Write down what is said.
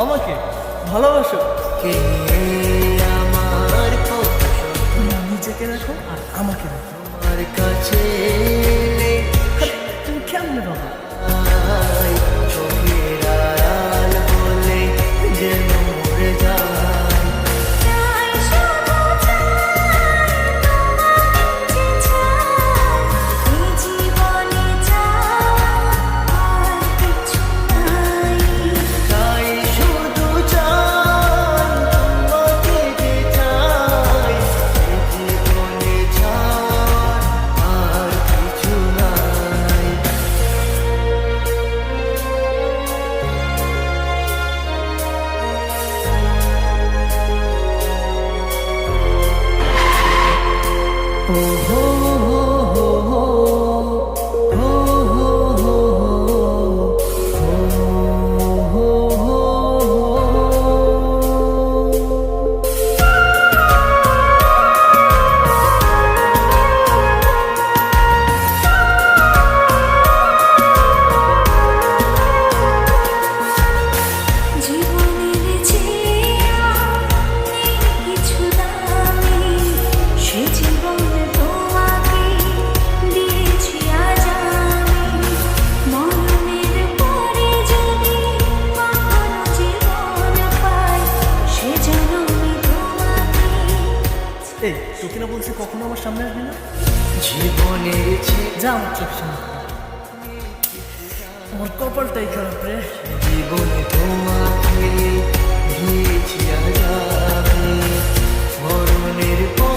আমাকে ভালোবাসো? কে আমার কত তুমি নিজেকে রাখো আর আমাকে রাখো। তোমার কাছে আরে, তুমি কেমনে বাবা? চোখের আড়াল বলে যেন মরে যায়। তাই শুধু চাই তোমাকে যে চাই, এ জীবনে চাই আর কিছু নাই। ও হো হো হো হো, হো হো হো হো, হো হো হো। জীবনের চেয়ে নেই কিছু দামি, সে জীবন তোমাকে দিয়েছি আজ আমি। মরণের পরে যদি কখনো জীবন পাই, সে জন্মে তোমাকে। এই তোকে না বলছি কখনো আমার সামনে আসবি না? জীবনের যা আমার চোখ সামনে। আমার কপালটাই খারাপ রে। জীবনে তোমাকে দিয়েছি আজ আমি, মরণের পর